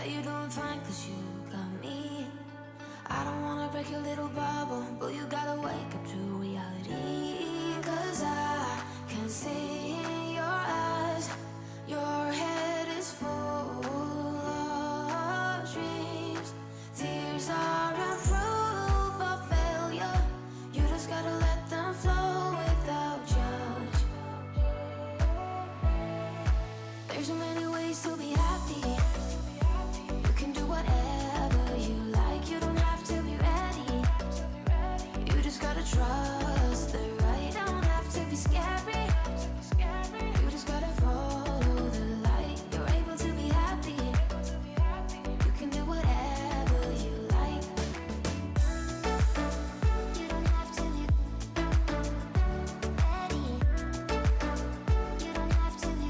that you're doing fine, cause you got me. I don't wanna break your little bubble, but you gotta wake up to reality. Cause I can see in your eyes, your head is full of dreams. Tears aren't proof of failure, you just gotta let them flow without judge. There's so many ways to be happy. You can do whatever you like, you don't have to be ready. You just gotta trust the right, don't have to be scary. You just gotta follow the light, you're able to be happy. You can do whatever you like. You don't have to be ready. You don't have to be.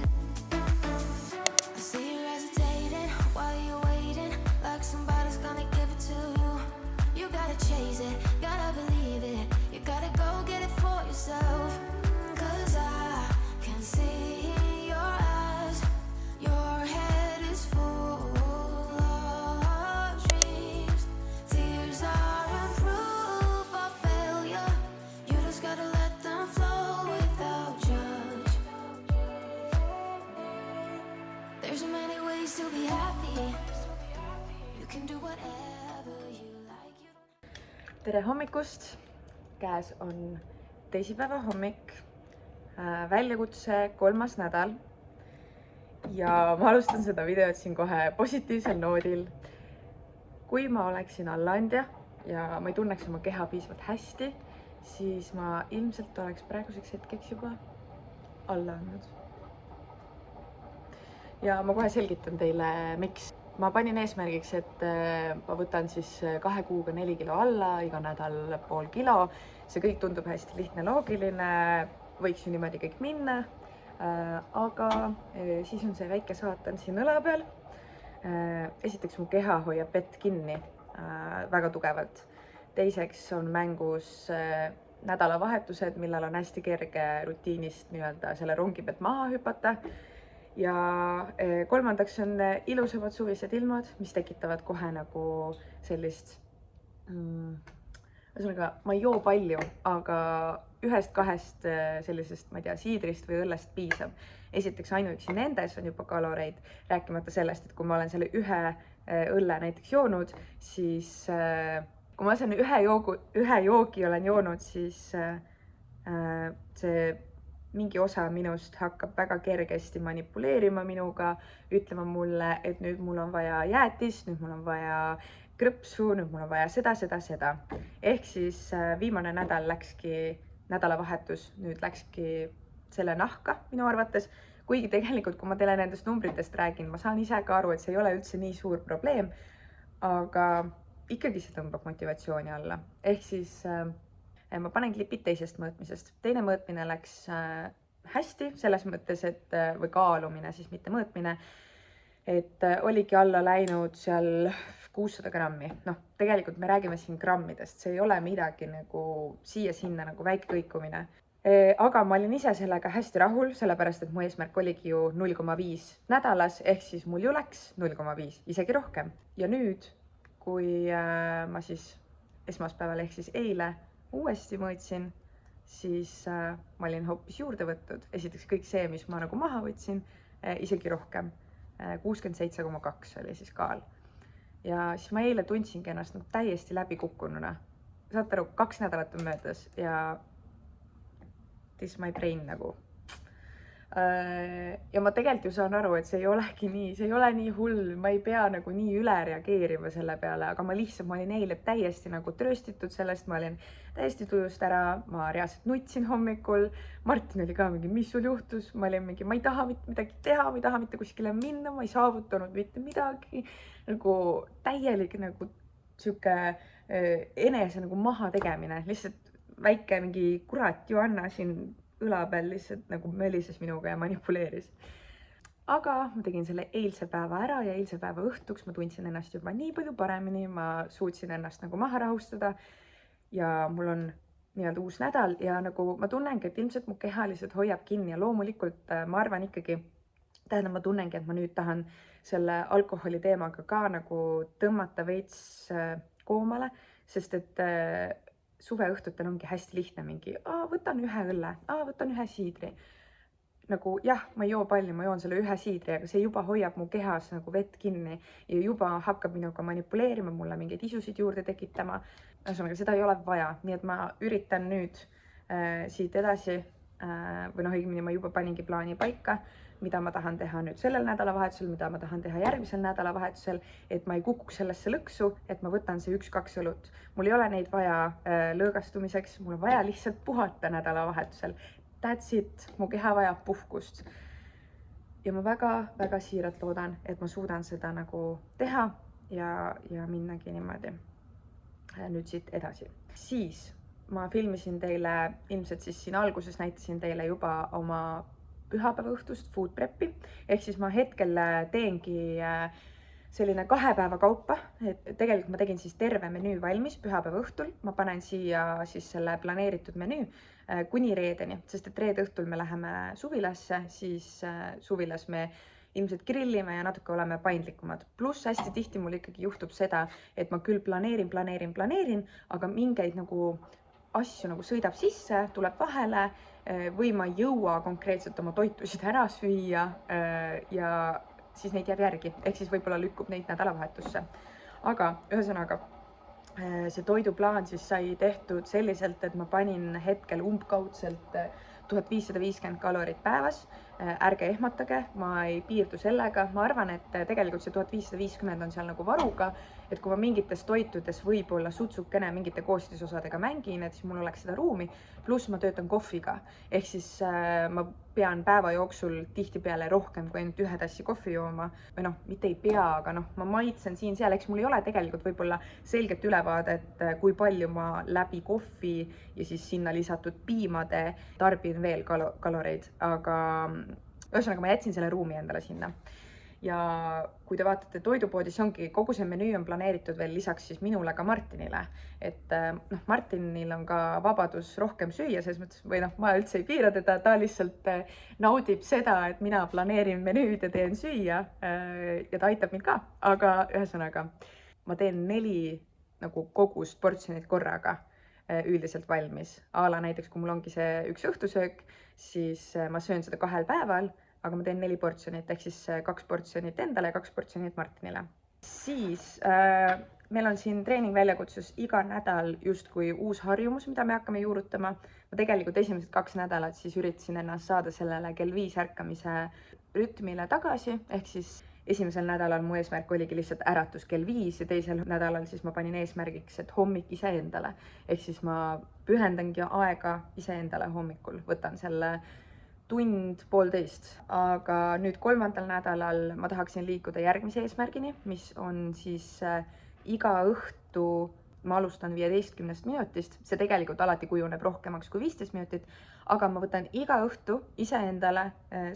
I see you hesitating while you're waiting, like somebody's gonna give it to you. You gotta chase it, gotta believe it. You gotta go get it for yourself. Cause I can see in your eyes, your head is full of dreams. Tears aren't proof of failure, you just gotta let them flow without judge. There's so many ways to be happy. You can do whatever you like. You don't. Tere hommikust! Käes on teisipäeva hommik, väljakutse 3. nädal ja ma alustan seda videot siin kohe positiivsel noodil. Kui ma oleksin allaandja ja ma ei tunneks oma keha piisavalt hästi, siis ma ilmselt oleks praeguseks hetkeks juba alla andnud. Ja ma kohe selgitan teile, miks. Ma panin eesmärgiks, et ma võtan siis 2 kuuga 4 kilo alla, iga nädal pool kilo. See kõik tundub hästi lihtne, loogiline, võiks ju niimoodi kõik minna. Aga siis on see väike saatan siin õla peal. Esiteks mu keha hoiab vett kinni väga tugevalt. Teiseks on mängus nädalavahetused, millal on hästi kerge rutiinist selle rongi pealt maha hüpata. Ja kolmandaks on ilusamad suvised ilmad, mis tekitavad kohe nagu sellist, ma ei joo palju, aga 1-2 sellisest, ma ei tea, siidrist või õllest piisab. Esiteks ainuüksi nendes on juba kaloreid, rääkimata sellest, et kui ma olen selle ühe õlle näiteks joonud, siis kui ma selle ühe joogi olen joonud, siis see mingi osa minust hakkab väga kergesti manipuleerima minuga, ütlema mulle, et nüüd mul on vaja jäätist, nüüd mul on vaja krõpsu, nüüd mul on vaja seda. Ehk siis viimane nädal läkski, nädalavahetus nüüd läkski selle nahka minu arvates, kuigi tegelikult, kui ma teile nendest numbritest räägin, ma saan ise ka aru, et see ei ole üldse nii suur probleem, aga ikkagi see tõmbab motivatsiooni alla. Ehk siis ma panen klipid teisest mõõtmisest. Teine mõõtmine läks hästi, selles mõttes, et või kaalumine, siis mitte mõõtmine, et oligi alla läinud seal 600 grammi. Noh, tegelikult me räägime siin grammidest, see ei ole midagi nagu siia-sinna nagu väike kõikumine. Aga ma olin ise sellega hästi rahul, sellepärast, et mu eesmärk oligi ju 0,5 nädalas, ehk siis mul ju läks 0,5, isegi rohkem. Ja nüüd, kui ma siis esmaspäeval ehk siis eile uuesti mõõtsin, siis ma olin hoopis juurde võtnud. Esiteks kõik see, mis ma nagu maha võtsin, isegi rohkem. 67,2 oli siis kaal. Ja siis ma eile tundsingi ennast nagu täiesti läbi kukkununa. Saate aru, 2 nädalat on möödas ja this my brain nagu. Ja ma tegelikult ju saan aru, et see ei olegi nii, see ei ole nii hull, ma ei pea nagu nii üle reageerima selle peale, aga ma olin eile täiesti nagu trööstitud sellest, ma olin täiesti tujust ära, ma reaalselt nutsin hommikul, Martin oli ka mingi, mis sul juhtus, ma olin mingi, ma ei taha midagi teha, ma ei taha mitte kuskile minna, ma ei saavutanud mitte midagi, nagu täielik nagu siuke enese nagu maha tegemine, lihtsalt väike mingi kurat Joanna siin õla peal lihtsalt nagu mölises minuga ja manipuleeris. Aga ma tegin selle eilse päeva ära ja eilse päeva õhtuks ma tundsin ennast juba nii palju paremini, ma suutsin ennast nagu maha rahustada ja mul on nii-öelda uus nädal ja nagu ma tunnengi, et ilmselt mu keha lihtsalt hoiab kinni ja loomulikult ma arvan ikkagi, tähendab, ma tunnengi, et ma nüüd tahan selle alkoholi teemaga ka nagu tõmmata veits koomale, sest et suveõhtutel ongi hästi lihtne mingi, võtan ühe õlle, võtan ühe siidri. Nagu jah, ma ei joo palju, ma joon selle ühe siidri, aga see juba hoiab mu kehas nagu vett kinni ja juba hakkab minuga manipuleerima, mulle mingeid isusid juurde tekitama. Ühesõnaga, seda ei ole vaja, nii et ma üritan nüüd siit edasi või noh, õigemini ma juba paningi plaani paika, mida ma tahan teha nüüd sellel nädalavahetusel, mida ma tahan teha järgmisel nädalavahetusel, et ma ei kukuks sellesse lõksu, et ma võtan see 1-2 õlut. Mul ei ole neid vaja lõõgastumiseks, mul on vaja lihtsalt puhata nädalavahetusel. That's it, mu keha vajab puhkust. Ja ma väga siiralt loodan, et ma suudan seda nagu teha ja minnagi niimoodi nüüd siit edasi. Siis ma filmisin teile, ilmselt siis siin alguses näitasin teile juba oma pühapäeva õhtust food prep'i, ehk siis ma hetkel teengi selline 2 päeva kaupa, et tegelikult ma tegin siis terve menüü valmis pühapäeva õhtul, ma panen siia siis selle planeeritud menüü kuni reedeni, sest et reede õhtul me läheme suvilasse, siis suvilas me ilmselt grillime ja natuke oleme paindlikumad. Pluss hästi tihti mul ikkagi juhtub seda, et ma küll planeerin, aga mingeid nagu asju nagu sõidab sisse, tuleb vahele või ma ei jõua konkreetselt oma toitusid ära süüa ja siis neid jääb järgi, ehk siis võib-olla lükkub neid nädalavahetusse. Aga ühesõnaga, see toiduplaan siis sai tehtud selliselt, et ma panin hetkel umbkaudselt 1550 kalorit päevas. Ärge ehmatage, ma ei piirdu sellega. Ma arvan, et tegelikult see 1550 on seal nagu varuga, et kui ma mingites toitudes võib-olla sutsukene mingite koostisosadega mängin, et siis mul oleks seda ruumi, pluss ma töötan kohviga. Ehk siis ma pean päeva jooksul tihtipeale rohkem kui ainult 1 tassi kohvi jooma. Või noh, mitte ei pea, aga noh, ma maitsen siin seal, eks mul ei ole tegelikult võib-olla selget ülevaadet, kui palju ma läbi kohvi ja siis sinna lisatud piimade tarbin veel kaloreid, aga ühesõnaga ma jätsin selle ruumi endale sinna. Ja kui te vaatate toidupoodi, siis ongi kogu see menüü on planeeritud veel lisaks siis minule ka Martinile. Et noh, Martinil on ka vabadus rohkem süüa, selles mõttes, või noh, ma üldse ei piira teda, ta lihtsalt naudib seda, et mina planeerin menüüd ja teen süüa ja ta aitab mind ka. Aga ühesõnaga, ma teen 4 nagu kogust portsjonit korraga üldiselt valmis. Ala näiteks, kui mul ongi see üks õhtusöök, siis ma söön seda 2 päeval, aga ma teen 4 portsjonit, ehk siis 2 portsjonit endale ja 2 portsjonit Martinile. Siis meil on siin treeningväljakutsus iga nädal justkui uus harjumus, mida me hakkame juurutama. Ma tegelikult esimesed 2 nädalat siis üritasin ennast saada sellele kell 5 ärkamise rütmile tagasi, ehk siis esimesel nädalal mu eesmärk oligi lihtsalt äratus kell 5 ja teisel nädalal siis ma panin eesmärgiks, et hommik iseendale. Ehk siis ma pühendangi aega iseendale hommikul, võtan selle 1-1.5 tundi. Aga nüüd 3. nädalal ma tahaksin liikuda järgmise eesmärgini, mis on siis iga õhtu ma alustan 15 minutist, see tegelikult alati kujuneb rohkemaks kui 15 minutit, aga ma võtan iga õhtu iseendale,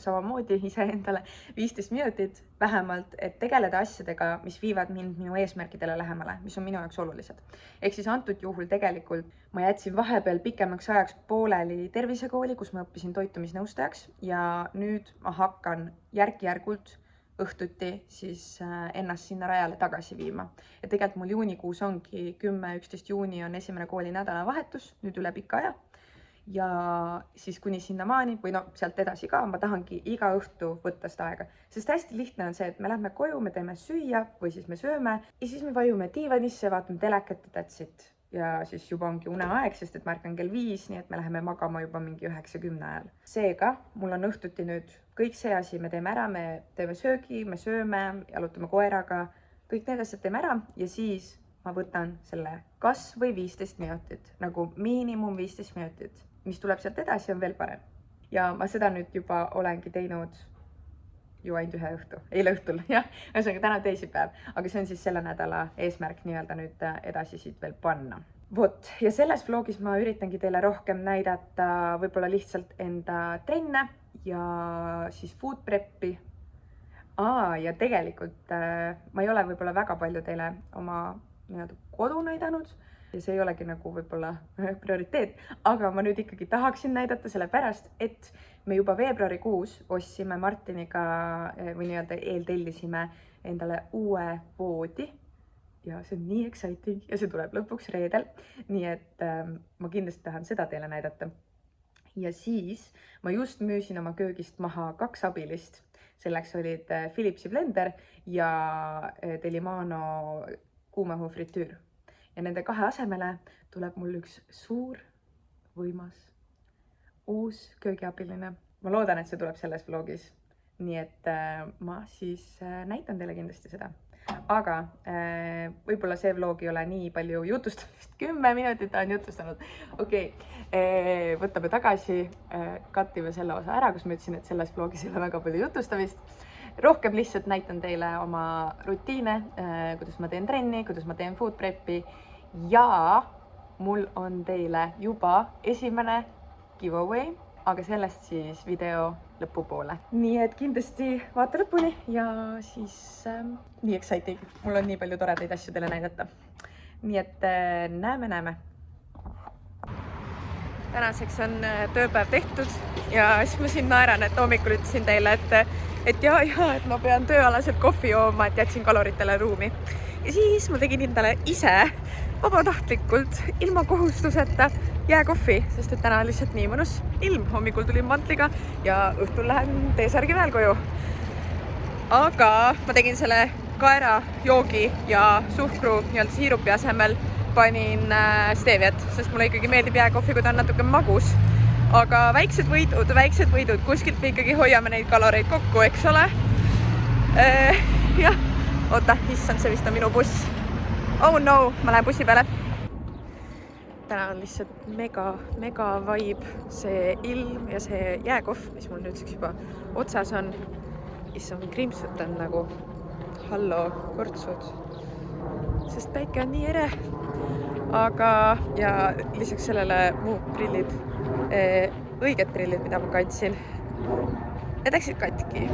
samamoodi iseendale 15 minutit vähemalt, et tegeleda asjadega, mis viivad mind minu eesmärkidele lähemale, mis on minu jaoks olulised. Ehk siis antud juhul tegelikult ma jätsin vahepeal pikemaks ajaks pooleli tervisekooli, kus ma õppisin toitumisnõustajaks ja nüüd ma hakkan järk-järgult õhtuti siis ennast sinna rajale tagasi viima. Ja tegelikult mul juunikuus ongi 10-11 juuni on esimene kooli nädalavahetus, nüüd üle pika aja. Ja siis kuni sinnamaani või no sealt edasi ka, ma tahangi iga õhtu võtta seda aega. Sest hästi lihtne on see, et me lähme koju, me teeme süüa või siis me sööme ja siis me vajume diivanisse, vaatame telekat ja that's it. Ja siis juba ongi uneaeg, sest et ma ärkan kell 5, nii et me läheme magama juba mingi 9-10 ajal. Seega, mul on õhtuti nüüd kõik see asi, me teeme ära, me teeme söögi, me sööme, jalutame koeraga, kõik need asjad teeme ära ja siis ma võtan selle kas või 15 minutit, nagu miinimum 15 minutit, mis tuleb sealt edasi, on veel parem. Ja ma seda nüüd juba olengi teinud ju ainult 1 õhtu, eile õhtul, jah, ühesõnaga täna teisipäev, aga see on siis selle nädala eesmärk nii-öelda nüüd edasi siit veel panna. Vot, ja selles vlogis ma üritangi teile rohkem näidata võib-olla lihtsalt enda trenne ja siis food prep'i. Ja tegelikult ma ei ole võib-olla väga palju teile oma kodu näidanud, ja see ei olegi nagu võib-olla prioriteet, aga ma nüüd ikkagi tahaksin näidata sellepärast, et me juba veebruarikuus ostsime Martiniga või nii-öelda eeltellisime endale uue voodi ja see on nii exciting ja see tuleb lõpuks reedel, nii et ma kindlasti tahan seda teile näidata. Ja siis ma just müüsin oma köögist maha 2 abilist. Selleks olid Philipsi blender ja Delimano kuumaõhu fritüür. Ja nende 2 asemele tuleb mul üks suur, võimas, uus köögiabiline. Ma loodan, et see tuleb selles vlogis. Nii et ma siis näitan teile kindlasti seda. Aga võib-olla see vlog ei ole nii palju jutustamist. 10 minutit on jutustanud. Okei, võtame tagasi, kattime selle osa ära, kus ma ütlesin, et selles vlogis ei ole väga palju jutustamist. Rohkem lihtsalt näitan teile oma rutiine, kuidas ma teen trenni, kuidas ma teen food prep'i ja mul on teile juba esimene giveaway, aga sellest siis video lõpupoole. Nii et kindlasti vaata lõpuni ja siis nii exciting. Mul on nii palju toredaid asju teile näidata. Nii et näeme. Tänaseks on tööpäev tehtud ja siis ma siin naeran, et hommikul ütlesin teile, et ma pean tööalaselt kohvi jooma, et jätsin kaloritele ruumi. Ja siis ma tegin endale ise vabatahtlikult ilma kohustuseta jääkohvi, sest et täna on lihtsalt nii mõnus ilm. Hommikul tulin mantliga ja õhtul lähen T-särgi veel koju. Aga ma tegin selle kaera joogi ja suhkru nii-öelda siirupi asemel panin steviat, sest mulle ikkagi meeldib jääkohvi, kui ta on natuke magus. Aga väiksed võidud, kuskilt me ikkagi hoiame neid kaloreid kokku, eks ole? Jah, oota, issand, see vist on minu buss. Oh no, ma lähen bussi peale. Täna on lihtsalt mega vibe, see ilm ja see jääkohv, mis mul nüüdseks juba otsas on. Issand, krimpsut on nagu hallo kortsud, sest päike on nii ere. Aga ja lisaks sellele muud prillid, õiged prillid, mida ma kandsin, need läksid katki.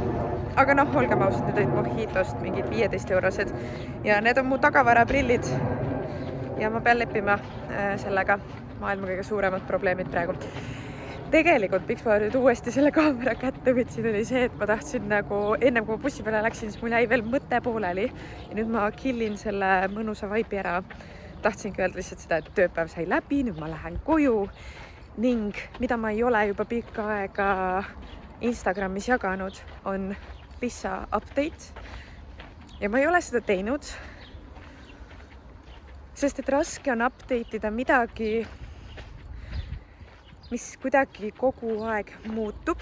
Aga noh, olgem ausad, need olid Mojitost mingid 15-eurosed ja need on mu tagavaraprillid. Ja ma pean leppima sellega, maailma kõige suuremad probleemid praegu. Tegelikult, miks ma nüüd uuesti selle kaamera kätte võtsin, oli see, et ma tahtsin nagu, enne kui ma bussi peale läksin, siis mul jäi veel mõte pooleli ja nüüd ma killin selle mõnusa vibe'i ära. Tahtsingi öelda lihtsalt seda, et tööpäev sai läbi, nüüd ma lähen koju ning mida ma ei ole juba pikka aega Instagramis jaganud, on Lissa update ja ma ei ole seda teinud, sest et raske on update ida midagi, mis kuidagi kogu aeg muutub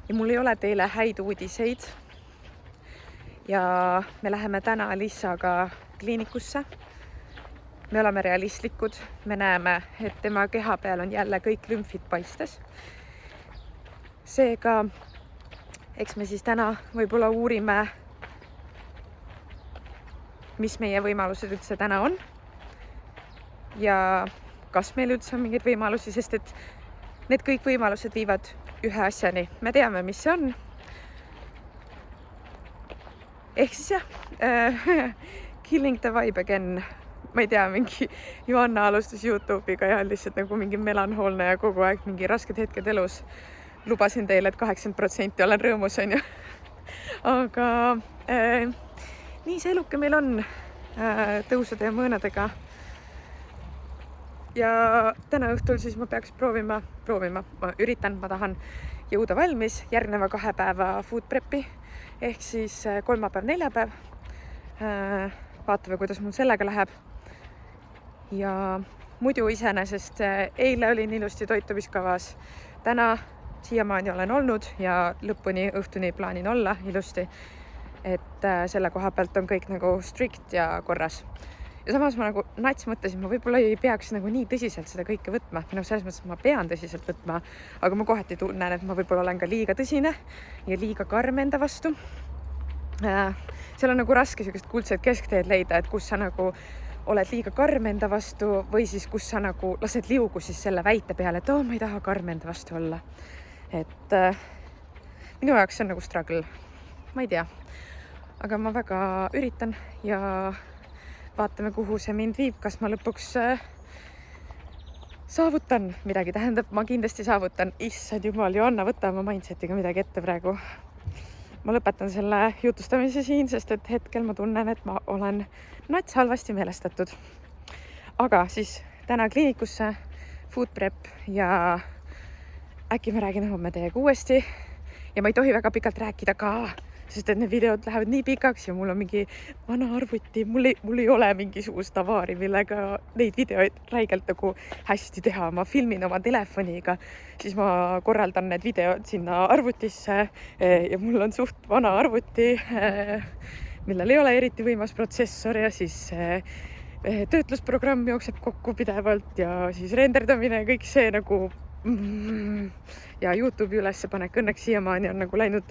ja mul ei ole teile häid uudiseid ja me läheme täna Lissaga kliinikusse. Me oleme realistlikud, me näeme, et tema keha peal on jälle kõik lümfid paistes. Seega, eks me siis täna võib-olla uurime, mis meie võimalused üldse täna on ja kas meil üldse on mingeid võimalusi, sest et need kõik võimalused viivad ühe asjani. Me teame, mis see on. Ehk siis jah, killing the vibe again. Ma ei tea, mingi Joanna alustas YouTube'iga ja lihtsalt nagu mingi melanhoolne ja kogu aeg mingi rasked hetked elus. Lubasin teile, et 80% olen rõõmus, on ju. Aga nii see eluke meil on tõusude ja mõõnadega. Ja täna õhtul siis ma peaks proovima, ma üritan, ma tahan jõuda valmis järgneva 2 päeva food prep'i ehk siis kolmapäev, neljapäev. Vaatame, kuidas mul sellega läheb. Ja muidu iseenesest eile olin ilusti toitumiskavas. Täna siiamaani olen olnud ja lõpuni õhtuni plaanin olla ilusti. Et selle koha pealt on kõik nagu strict ja korras. Ja samas ma nagu nats mõtlesin, ma võib-olla ei peaks nagu nii tõsiselt seda kõike võtma. No selles mõttes, et ma pean tõsiselt võtma, aga ma kohati tunnen, et ma võib-olla olen ka liiga tõsine ja liiga karm enda vastu. Seal on nagu raske sellist kuldset keskteed leida, et kus sa nagu oled liiga karm enda vastu või siis kus sa nagu lased liugu siis selle väite peale, et ma ei taha karm enda vastu olla. Et minu jaoks on nagu struggle. Ma ei tea. Aga ma väga üritan ja vaatame, kuhu see mind viib, kas ma lõpuks saavutan midagi, tähendab, ma kindlasti saavutan. Issand jumal, Joanna, võta oma mindsetiga midagi ette praegu. Ma lõpetan selle jutustamise siin, sest et hetkel ma tunnen, et ma olen nats halvasti meelestatud. Aga siis täna kliinikusse, food prep ja äkki ma räägin homme teiega uuesti. Ja ma ei tohi väga pikalt rääkida ka, sest et need videod lähevad nii pikaks ja mul on mingi vana arvuti, mul ei ole mingisugust tavaari, millega neid videoid räigelt nagu hästi teha. Ma filmin oma telefoniga, siis ma korraldan need videod sinna arvutisse ja mul on suht vana arvuti, millel ei ole eriti võimas protsessor ja siis töötlusprogramm jookseb kokku pidevalt ja siis renderdamine, kõik see nagu ja YouTube'i ülespanek õnneks siiamaani on nagu läinud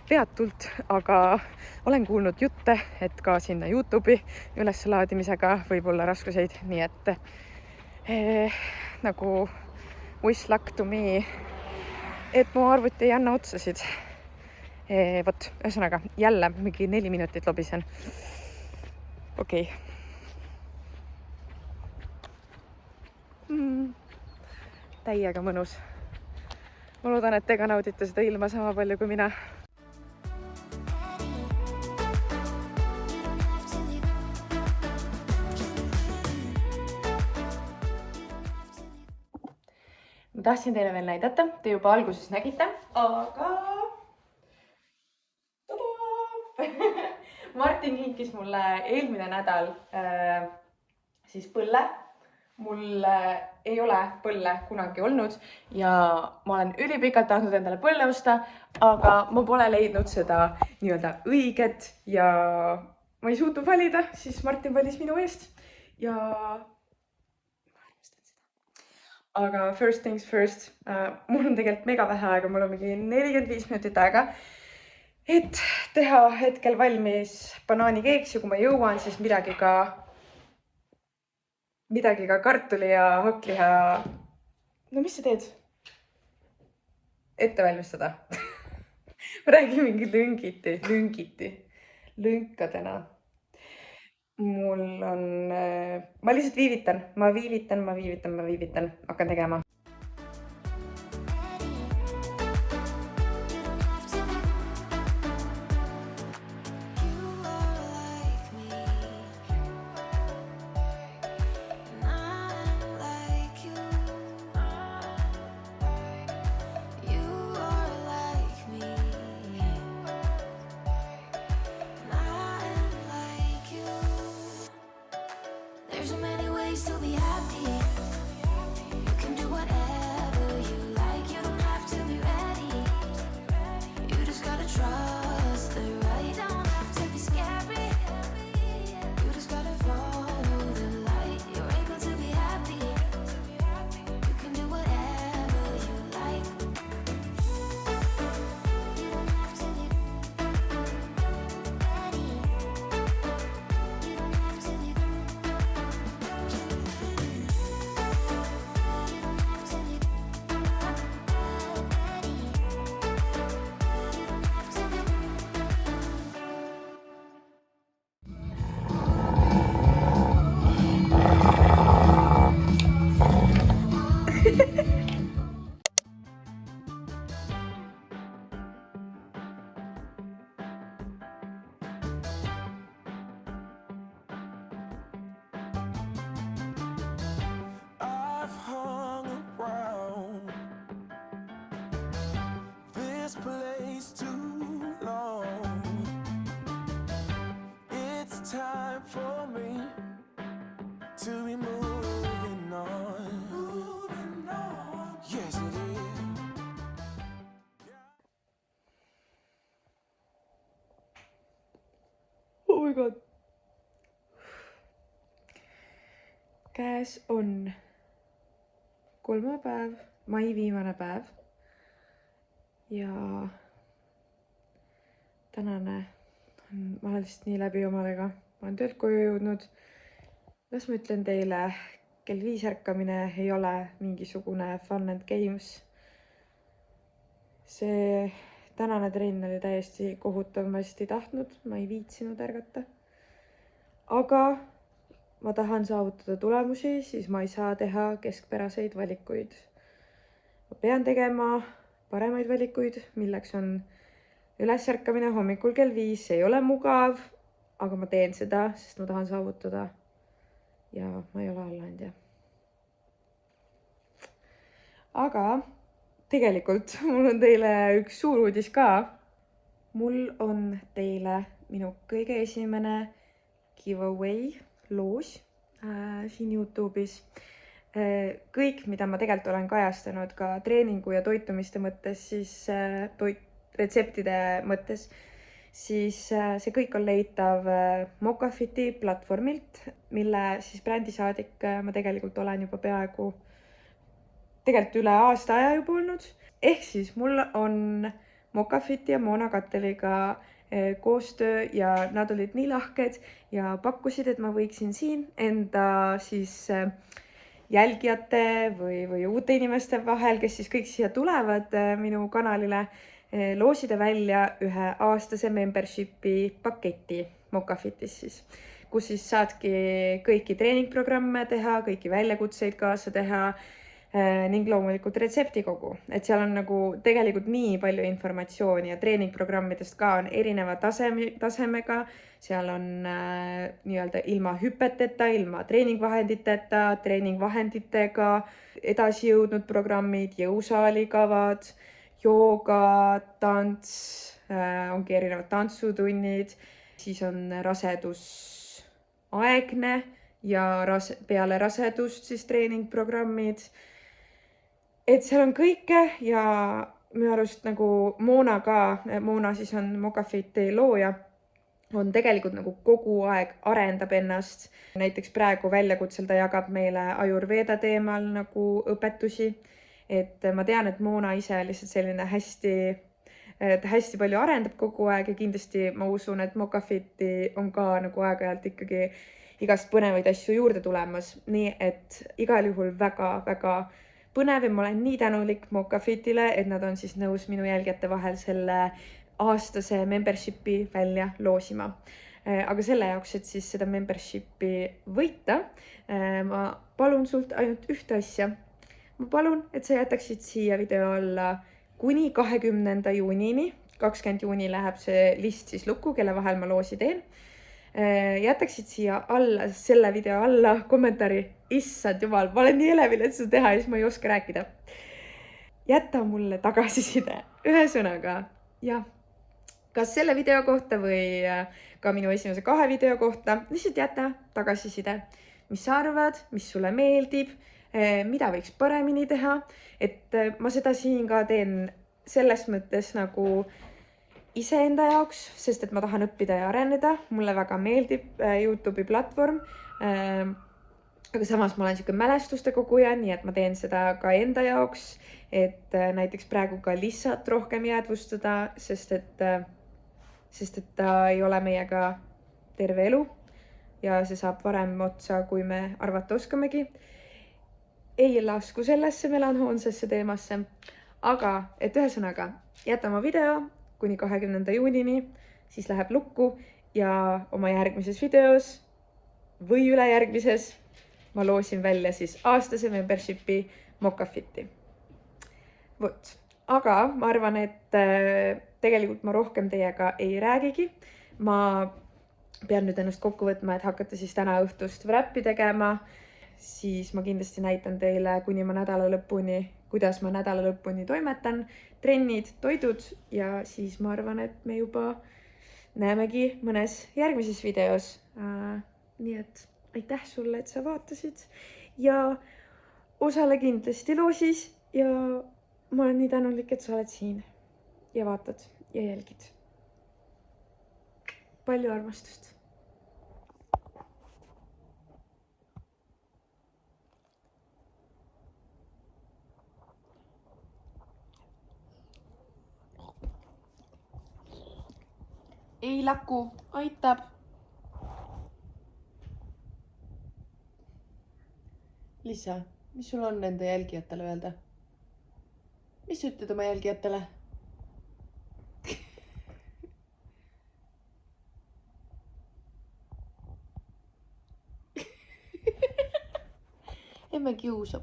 peatult, aga olen kuulnud jutte, et ka sinna YouTube'i üleslaadimisega võib olla raskuseid, nii et nagu wish luck to me, et mu arvuti ei anna otsasid. Vot, ühesõnaga jälle mingi 4 minutit lobisen. Okei. Täiega mõnus. Ma loodan, et te ka naudite seda ilma sama palju kui mina. Ma tahtsin teile veel näidata, te juba alguses nägite, aga Martin kinkis mulle eelmine nädal siis põlle. Mul ei ole põlle kunagi olnud ja ma olen ülipikalt tahtnud endale põlle osta, aga ma pole leidnud seda nii-öelda õiget ja ma ei suutnud valida, siis Martin valis minu eest ja ma arvestan seda. Aga first things first, mul on tegelikult mega vähe aega, mul on mingi 45 minutit aega, et teha hetkel valmis banaanikeeks ja kui ma jõuan, siis midagi ka kartuli ja hakkliha. No mis sa teed? Ette valmistada. Ma räägin mingi lünkadena. Mul on, ma lihtsalt viivitan, ma viivitan, hakkan tegema. There's so many ways to be happy. You can do whatever you like. You don't have to be ready. You just gotta trust the right. Don't have to be scary. You just gotta follow the light. You're able to be happy. You can do whatever you like. You don't have to be ready. You don't have to be I've hung around this place too long. It's time for me to be moving on. Yes, it is. Oh my god. Käes on kolmapäev, mai viimane päev ja tänane ma olen lihtsalt nii läbi omadega. Ma olen töölt koju jõudnud. Las ma ütlen teile, kell 5 ärkamine ei ole mingisugune fun and games. See tänane trenn oli täiesti kohutav, ma hästi tahtnud, ma ei viitsinud ärgata. Aga ma tahan saavutada tulemusi, siis ma ei saa teha keskpäraseid valikuid. Ma pean tegema paremaid valikuid, milleks on ülesärkamine hommikul kell 5, see ei ole mugav, aga ma teen seda, sest ma tahan saavutada. Ja ma ei ole allaandja. Aga tegelikult mul on teile üks suur uudis ka. Mul on teile minu kõige esimene giveaway loos siin YouTube'is. Kõik, mida ma tegelikult olen kajastanud ka treeningu ja toitumiste mõttes, siis retseptide mõttes, siis see kõik on leitav Mokafiti platvormilt, mille siis brändisaadik ma tegelikult olen juba peaaegu üle aasta aja juba olnud. Ehk siis mul on Mokafiti ja Mona Katteliga koostöö ja nad olid nii lahked ja pakkusid, et ma võiksin siin enda siis jälgijate või uute inimeste vahel, kes siis kõik siia tulevad minu kanalile, loosida välja ühe aastase membershipi paketi Mokafitis siis, kus siis saadki kõiki treeningprogramme teha, kõiki väljakutseid kaasa teha ning loomulikult retseptikogu. Et seal on nagu tegelikult nii palju informatsiooni ja treeningprogrammidest ka on erineva tasemega. Seal on nii-öelda ilma hüpeteta, ilma treeningvahenditeta, treeningvahenditega edasi jõudnud programmid, jõusaalikavad, jooga, tants, ongi erinevad tantsutunnid, siis on rasedusaegne ja peale rasedust siis treeningprogrammid. Et seal on kõike ja minu arust nagu Mona siis on Mokafiti looja, on tegelikult nagu kogu aeg arendab ennast. Näiteks praegu väljakutsel ta jagab meile Ayurveda teemal nagu õpetusi. Et ma tean, et Mona ise lihtsalt selline hästi palju arendab kogu aeg ja kindlasti ma usun, et Mokafiti on ka nagu aeg-ajalt ikkagi igast põnevaid asju juurde tulemas. Nii et igal juhul väga-väga põnev ja ma olen nii tänulik Mokafitile, et nad on siis nõus minu jälgijate vahel selle aastase membershipi välja loosima. Aga selle jaoks, et siis seda membershipi võita, ma palun sult ainult ühte asja. Ma palun, et sa jätaksid siia video alla kuni 20. juunini. 20. juuni läheb see list siis lukku, kelle vahel ma loosi teen. Jätaksid siia alla, selle video alla kommentaari. Issand jumal, ma olen nii elevil, et seda teha ja siis ma ei oska rääkida. Jäta mulle tagasiside ühe sõnaga. Ja kas selle video kohta või ka minu esimese 2 video kohta, lihtsalt jäta tagasiside. Mis sa arvad, mis sulle meeldib, mida võiks paremini teha. Et ma seda siin ka teen selles mõttes nagu iseenda jaoks, sest et ma tahan õppida ja areneda. Mulle väga meeldib YouTube'i platvorm. Aga samas ma olen siuke mälestuste koguja, nii et ma teen seda ka enda jaoks, et näiteks praegu ka Lissat rohkem jäädvustada, sest et ta ei ole meiega terve elu ja see saab varem otsa, kui me arvata oskamegi. Ei lasku sellesse melanhoonsesse teemasse, aga et ühesõnaga jäta oma video kuni 20. juunini, siis läheb lukku ja oma järgmises videos või ülejärgmises ma loosin välja siis aastase membershipi Mokafiti. Vot, aga ma arvan, et tegelikult ma rohkem teiega ei räägigi. Ma pean nüüd ennast kokku võtma, et hakata siis täna õhtust wrappi tegema. Siis ma kindlasti näitan teile kuni ma nädala lõpuni, kuidas ma nädala lõpuni toimetan, trennid, toidud ja siis ma arvan, et me juba näemegi mõnes järgmises videos. Nii et aitäh sulle, et sa vaatasid ja osale kindlasti loosis ja ma olen nii tänulik, et sa oled siin ja vaatad ja jälgid. Palju armastust! Ei laku, aitab! Lisa, mis sul on enda jälgijatele öelda? Mis sa ütled oma jälgijatele? emme kiusab.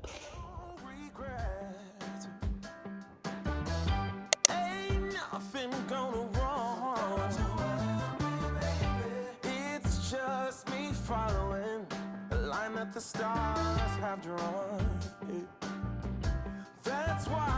regret. Ain't nothing gonna wrong. It's just me following the line that the stars have drawn. That's why